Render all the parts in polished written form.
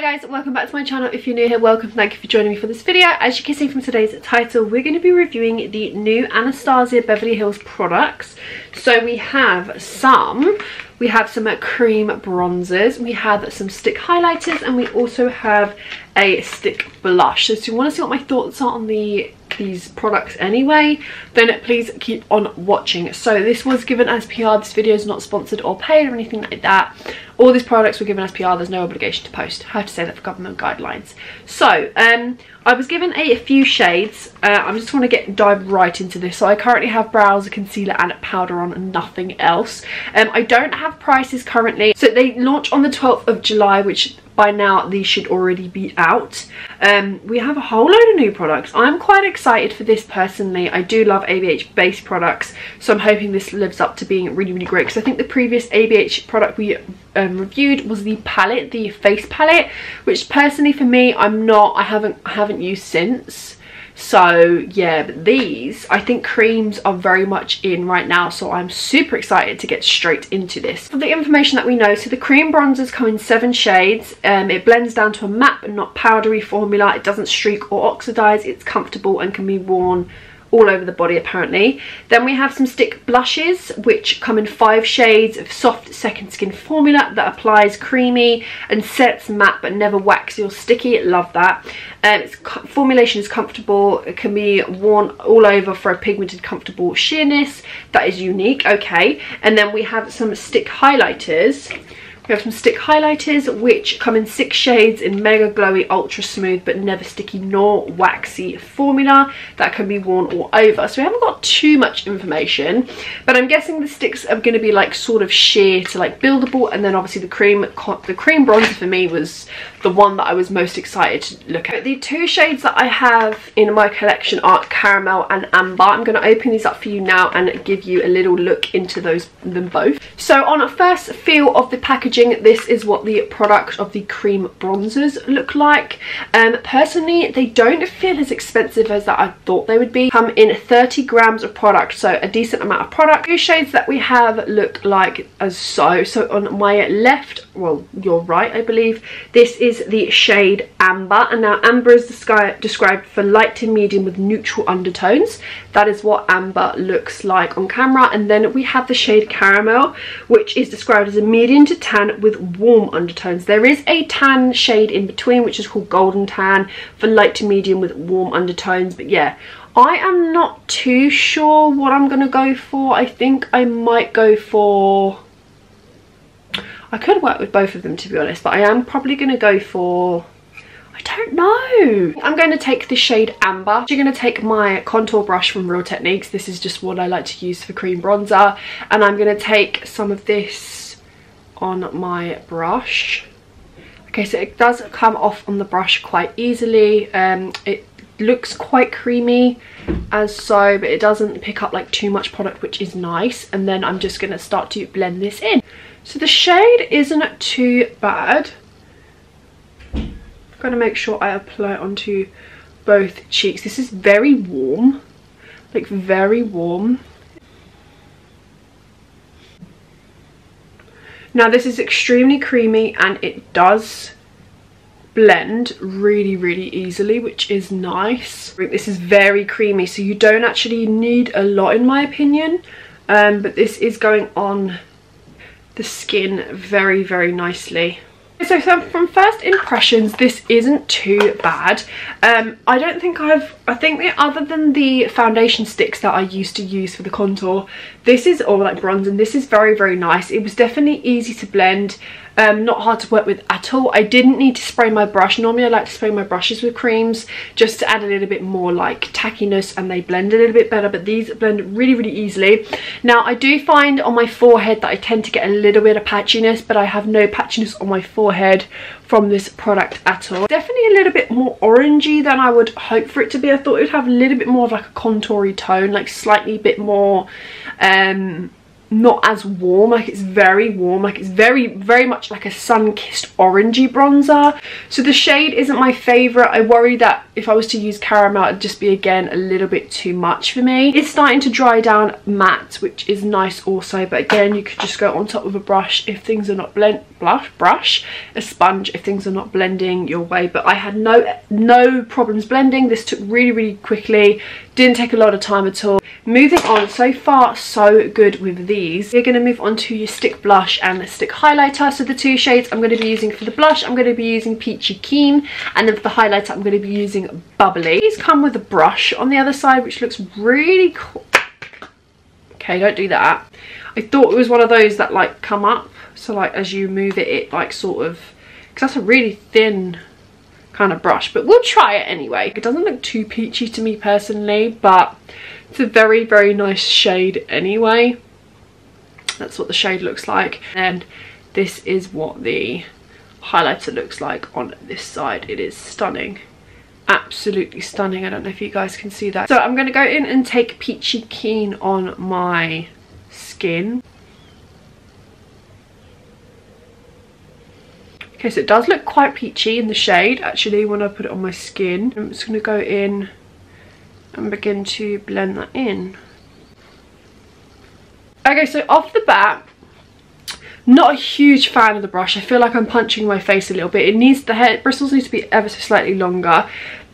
Hi guys, welcome back to my channel. If you're new here, welcome. Thank you for joining me for this video. As you can see from today's title, we're going to be reviewing the new Anastasia Beverly Hills products. So we have some cream bronzers, we have some stick highlighters, and we also have a stick blush. So if you want to see what my thoughts are on these products anyway, then please keep on watching. So this was given as PR. This video is not sponsored or paid or anything like that. All these products were given as PR. There's no obligation to post. I have to say that for government guidelines. So I was given a few shades. I just want to dive right into this. So I currently have brows, a concealer and a powder on, and nothing else. I don't have prices currently. So they launch on the 12th of July, which by now these should already be out. We have a whole load of new products. I'm quite excited for this personally. I do love ABH based products, so I'm hoping this lives up to being really, really great, because I think the previous ABH product we reviewed was the palette, the face palette, which personally for me I haven't used since. So yeah, but these, I think creams are very much in right now, so I'm super excited to get straight into this. For the information that we know, so the cream bronzers come in 7 shades. It blends down to a matte but not powdery formula. It doesn't streak or oxidize. It's comfortable and can be worn all over the body apparently. Then we have some stick blushes, which come in 5 shades of soft second skin formula that applies creamy and sets matte but never waxy or sticky. Love that. Its formulation is comfortable. It can be worn all over for a pigmented comfortable sheerness that is unique. Okay, and then we have some stick highlighters. We have some stick highlighters which come in 6 shades in mega glowy, ultra smooth but never sticky nor waxy formula that can be worn all over. So we haven't got too much information, but I'm guessing the sticks are going to be like sort of sheer to like buildable, and then obviously the cream bronzer for me was the one that I was most excited to look at. The 2 shades that I have in my collection are caramel and amber. I'm going to open these up for you now and give you a little look into them both. So on a first feel of the packaging, this is what the product of the cream bronzers look like. Personally, they don't feel as expensive as that I thought they would be. Come in 30 grams of product, so a decent amount of product. 2 shades that we have look like as so. So on my left, well, your right, I believe, this is the shade amber, and now amber is described for light to medium with neutral undertones. That is what amber looks like on camera. And then we have the shade caramel, which is described as a medium to tan with warm undertones. There is a tan shade in between which is called golden tan for light to medium with warm undertones. But yeah, I am not too sure what I'm gonna go for. I think I might go for, I could work with both of them to be honest, but I am probably gonna go for, I don't know. I'm going to take the shade amber. I'm going to take my contour brush from Real Techniques. This is just what I like to use for cream bronzer, and I'm going to take some of this on my brush. Okay, so it does come off on the brush quite easily. It looks quite creamy as so, but it doesn't pick up like too much product, which is nice. And then I'm just going to start to blend this in. So the shade isn't too bad. I'm going to make sure I apply it onto both cheeks. This is very warm, like very warm. Now this is extremely creamy and it does blend really, really easily, which is nice. This is very creamy, so you don't actually need a lot in my opinion, but this is going on the skin very, very nicely. So from first impressions, this isn't too bad. I don't think I think that other than the foundation sticks that I used to use for the contour, this is all like bronze, and this is very, very nice. It was definitely easy to blend, not hard to work with at all. I didn't need to spray my brush. Normally I like to spray my brushes with creams just to add a little bit more like tackiness, and they blend a little bit better, but these blend really, really easily. Now I do find on my forehead that I tend to get a little bit of patchiness, but I have no patchiness on my forehead from this product at all. Definitely a little bit more orangey than I would hope for it to be. I thought it would have a little bit more of like a contoury tone, like slightly bit more not as warm. Like, it's very warm, like it's very much like a sun-kissed orangey bronzer. So the shade isn't my favorite. I worry that if I was to use caramel, it'd just be, again, a little bit too much for me. It's starting to dry down matte, which is nice also, but again, you could just go on top of a brush if things are not a sponge if things are not blending your way. But I had no problems blending. This took really quickly, didn't take a lot of time at all. Moving on, so far so good with these. You're going to move on to your stick blush and the stick highlighter. So the two shades I'm going to be using for the blush, I'm going to be using Peachy Keen, and then for the highlighter I'm going to be using Bubbly. These come with a brush on the other side, which looks really cool. Okay, don't do that. I thought it was one of those that like come up, so like as you move it, it like sort of, because that's a really thin kind of brush, but we'll try it anyway. It doesn't look too peachy to me personally, but it's a very nice shade anyway. That's what the shade looks like, and this is what the highlighter looks like on this side. It is stunning, absolutely stunning. I don't know if you guys can see that. So I'm going to go in and take Peachy Keen on my skin. Okay, so it does look quite peachy in the shade actually when I put it on my skin. I'm just going to go in and begin to blend that in. Okay, so off the bat, not a huge fan of the brush. I feel like I'm punching my face a little bit. It needs, the hair bristles need to be ever so slightly longer,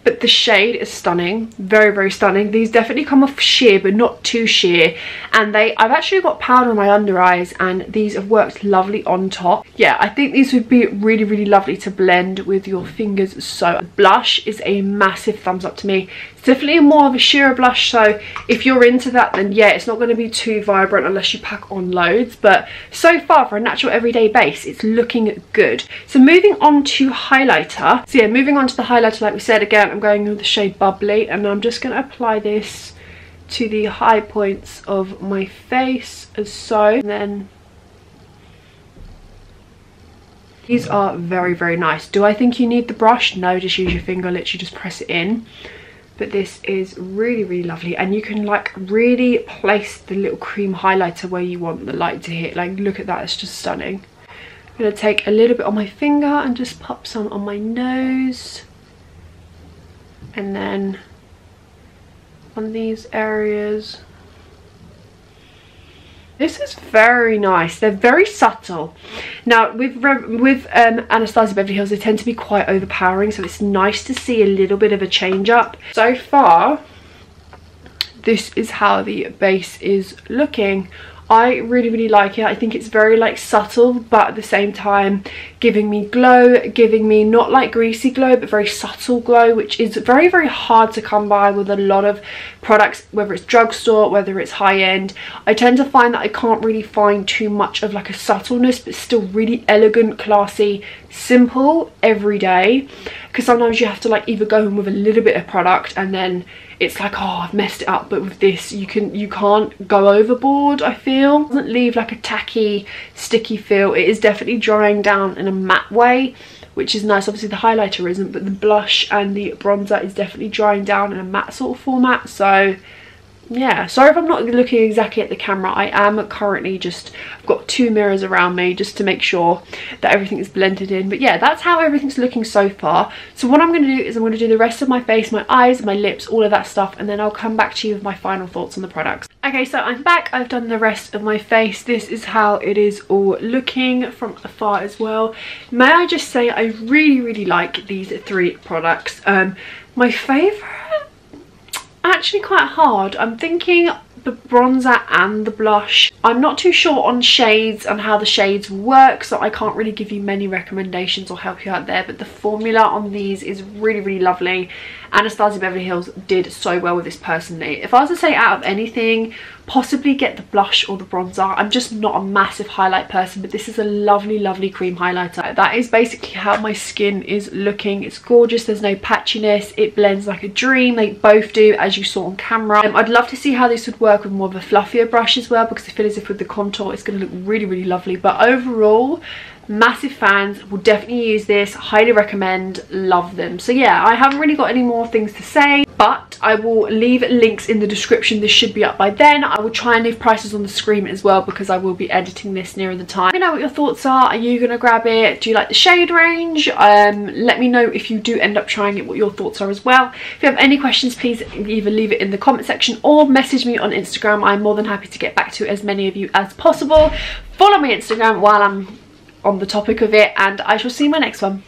but the shade is stunning, very stunning. These definitely come off sheer, but not too sheer, and I've actually got powder on my under eyes, and these have worked lovely on top. Yeah, I think these would be really lovely to blend with your fingers. So blush is a massive thumbs up to me. It's definitely more of a sheerer blush, so if you're into that, then yeah, it's not going to be too vibrant unless you pack on loads, but so far for a natural everyday base, it's looking good. So moving on to highlighter. So yeah, moving on to the highlighter, like we said, again, I'm going with the shade Bubbly, and I'm just going to apply this to the high points of my face as so, and then these are very nice. Do I think you need the brush? No, just use your finger, literally just press it in. But this is really lovely, and you can like really place the little cream highlighter where you want the light to hit. Like, look at that, it's just stunning. I'm going to take a little bit on my finger and just pop some on my nose, and then on these areas. This is very nice. They're very subtle. Now with Anastasia Beverly Hills, they tend to be quite overpowering, so it's nice to see a little bit of a change up. So far, this is how the base is looking. I really like it. I think it's very like subtle, but at the same time giving me glow, giving me not like greasy glow, but very subtle glow, which is very hard to come by with a lot of products, whether it's drugstore, whether it's high end. I tend to find that I can't really find too much of like a subtleness, but still really elegant, classy, simple every day, because sometimes you have to like either go in with a little bit of product and then it's like, oh, I've messed it up. But with this, you can't go overboard, I feel. It doesn't leave like a tacky, sticky feel. It is definitely drying down in a matte way, which is nice. Obviously the highlighter isn't, but the blush and the bronzer is definitely drying down in a matte sort of format. So yeah, sorry if I'm not looking exactly at the camera. I am currently just, I've got two mirrors around me just to make sure that everything is blended in. But yeah, that's how everything's looking so far. So what I'm going to do is I'm going to do the rest of my face, my eyes, my lips, all of that stuff, and then I'll come back to you with my final thoughts on the products. Okay, so I'm back. I've done the rest of my face. This is how it is all looking from afar as well. May I just say I really like these three products. My favourite, actually quite hard. I'm thinking the bronzer and the blush. I'm not too sure on shades and how the shades work, so I can't really give you many recommendations or help you out there, but the formula on these is really lovely. Anastasia Beverly Hills did so well with this personally. If I was to say out of anything, possibly get the blush or the bronzer. I'm just not a massive highlight person, but this is a lovely cream highlighter. That is basically how my skin is looking. It's gorgeous. There's no patchiness. It blends like a dream. They both do, as you saw on camera. I'd love to see how this would work with more of a fluffier brush as well, because I feel as if with the contour it's going to look really lovely. But overall, massive fans, will definitely use this, highly recommend, love them. So yeah, I haven't really got any more things to say, but I will leave links in the description. This should be up by then. I will try and leave prices on the screen as well because I will be editing this nearer the time. Let me know what your thoughts are. Are you gonna grab it? Do you like the shade range? Let me know if you do end up trying it, what your thoughts are as well. If you have any questions, please either leave it in the comment section or message me on Instagram. I'm more than happy to get back to as many of you as possible. Follow me on Instagram while I'm on the topic of it, and I shall see you in my next one.